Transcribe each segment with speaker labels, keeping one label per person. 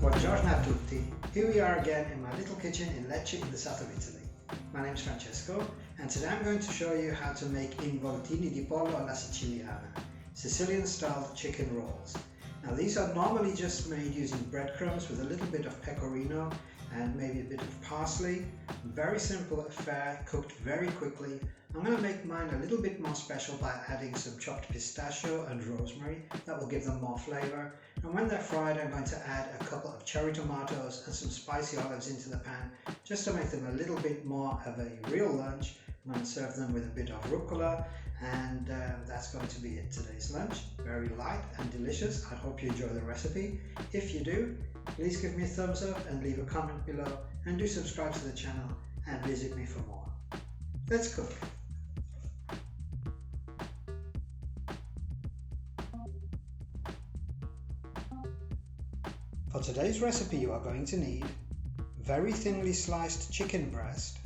Speaker 1: Buongiorno a tutti. Here we are again in my little kitchen in Lecce in the south of Italy. My name is Francesco and today I'm going to show you how to make involtini di pollo alla siciliana, Sicilian style chicken rolls. Now these are normally just made using breadcrumbs with a little bit of pecorino and maybe a bit of parsley. Very simple affair, cooked very quickly. I'm going to make mine a little bit more special by adding some chopped pistachio and rosemary. That will give them more flavor. And when they're fried, I'm going to add a couple of cherry tomatoes and some spicy olives into the pan just to make them a little bit more of a real lunch. I'm going to serve them with a bit of rucola, and that's going to be it. Today's lunch, very light and delicious. I hope you enjoy the recipe. If you do, please give me a thumbs up and leave a comment below, and do subscribe to the channel and visit me for more. Let's cook. For today's recipe you are going to need very thinly sliced chicken breast,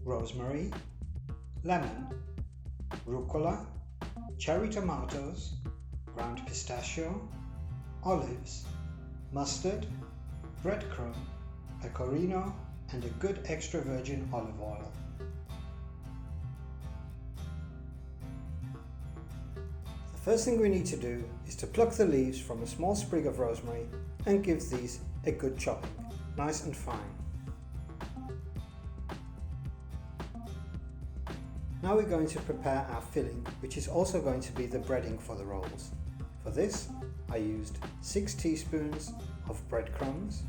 Speaker 1: rosemary, lemon, rucola, cherry tomatoes, ground pistachio, olives, mustard, breadcrumb, pecorino, and a good extra virgin olive oil. The first thing we need to do is to pluck the leaves from a small sprig of rosemary and give these a good chopping, nice and fine. Now we're going to prepare our filling, which is also going to be the breading for the rolls. For this, I used 6 teaspoons of breadcrumbs,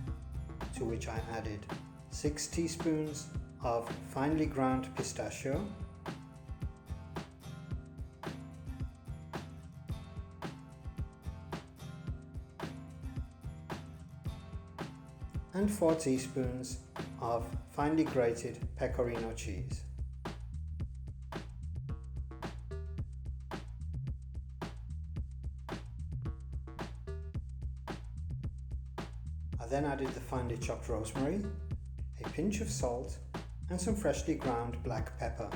Speaker 1: to which I added 6 teaspoons of finely ground pistachio, and 4 teaspoons of finely grated pecorino cheese. I then added the finely chopped rosemary, a pinch of salt, and some freshly ground black pepper.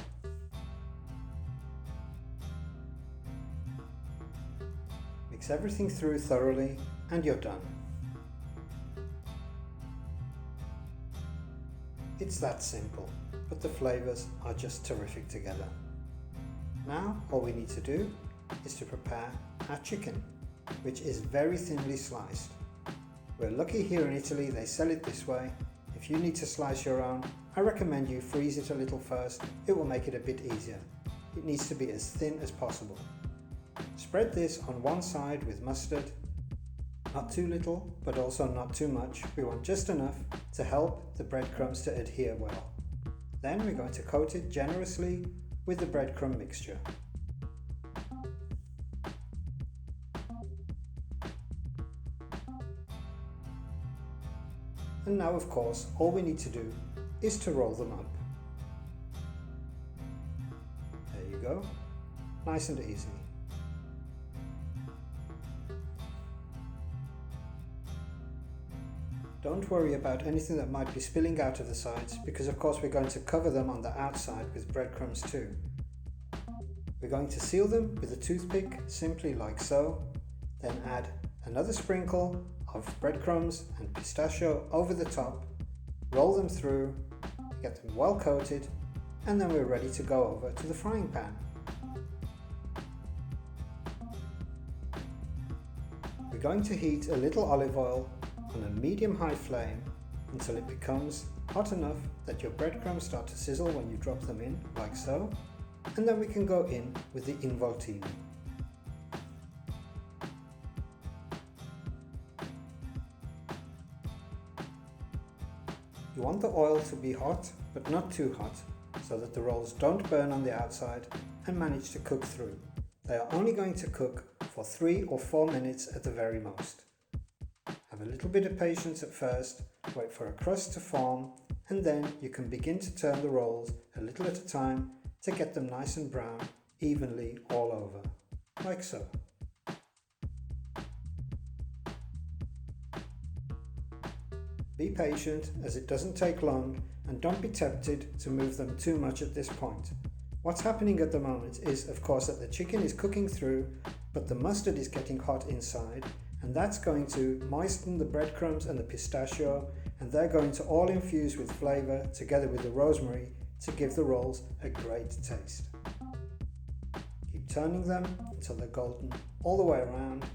Speaker 1: Mix everything through thoroughly and you're done. It's that simple, but the flavors are just terrific together. Now all we need to do is to prepare our chicken, which is very thinly sliced. We're lucky here in Italy, they sell it this way. If you need to slice your own, I recommend you freeze it a little first. It will make it a bit easier. It needs to be as thin as possible. Spread this on one side with mustard. Not too little, but also not too much. We want just enough to help the breadcrumbs to adhere well. Then we're going to coat it generously with the breadcrumb mixture. And now, of course, all we need to do is to roll them up. There you go, nice and easy. Don't worry about anything that might be spilling out of the sides, because of course we're going to cover them on the outside with breadcrumbs too. We're going to seal them with a toothpick, simply like so, then add another sprinkle of breadcrumbs and pistachio over the top, roll them through, get them well coated, and then we're ready to go over to the frying pan. We're going to heat a little olive oil on a medium-high flame until it becomes hot enough that your breadcrumbs start to sizzle when you drop them in, like so, and then we can go in with the involtini. You want the oil to be hot, but not too hot, so that the rolls don't burn on the outside and manage to cook through. They are only going to cook for 3 or 4 minutes at the very most. Have a little bit of patience at first, wait for a crust to form, and then you can begin to turn the rolls a little at a time to get them nice and brown evenly all over, like so. Be patient, as it doesn't take long, and don't be tempted to move them too much at this point. What's happening at the moment is, of course, that the chicken is cooking through, but the mustard is getting hot inside, and that's going to moisten the breadcrumbs and the pistachio, and they're going to all infuse with flavour together with the rosemary to give the rolls a great taste. Keep turning them until they're golden all the way around,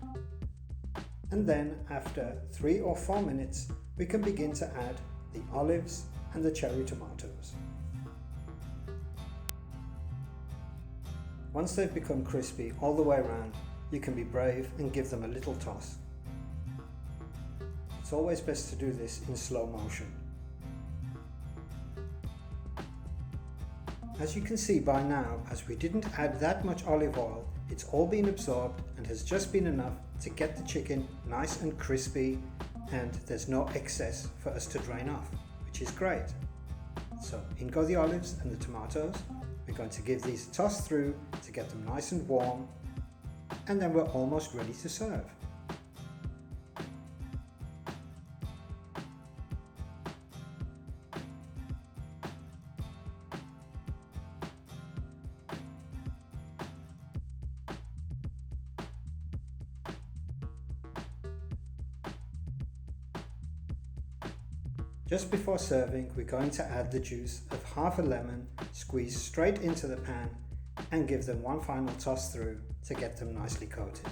Speaker 1: and then after 3 or 4 minutes we can begin to add the olives and the cherry tomatoes. Once they've become crispy all the way around, you can be brave and give them a little toss. It's always best to do this in slow motion. As you can see by now, as we didn't add that much olive oil, it's all been absorbed and has just been enough to get the chicken nice and crispy, and there's no excess for us to drain off, which is great. So in go the olives and the tomatoes. We're going to give these a toss through to get them nice and warm, and then we're almost ready to serve. Just before serving, we're going to add the juice of half a lemon squeezed straight into the pan and give them one final toss through to get them nicely coated.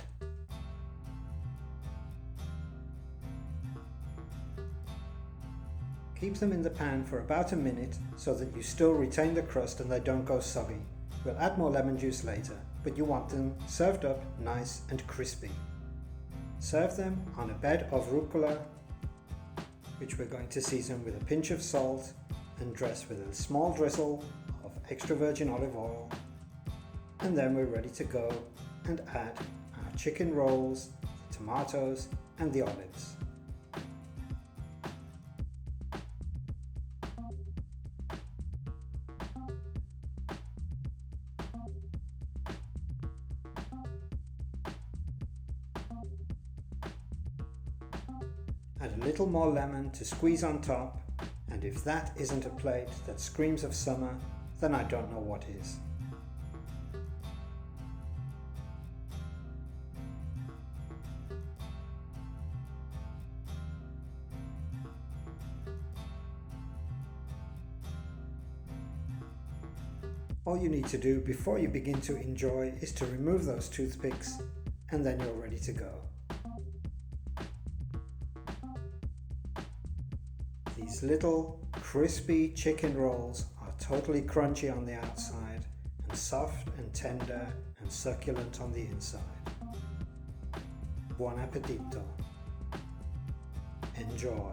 Speaker 1: Keep them in the pan for about a minute so that you still retain the crust and they don't go soggy. We'll add more lemon juice later, but you want them served up nice and crispy. Serve them on a bed of rucola, which we're going to season with a pinch of salt and dress with a small drizzle of extra virgin olive oil. And then we're ready to go and add our chicken rolls, the tomatoes and the olives. Add a little more lemon to squeeze on top, and if that isn't a plate that screams of summer, then I don't know what is. All you need to do before you begin to enjoy is to remove those toothpicks, and then you're ready to go. These little crispy chicken rolls are totally crunchy on the outside and soft and tender and succulent on the inside. Buon appetito! Enjoy!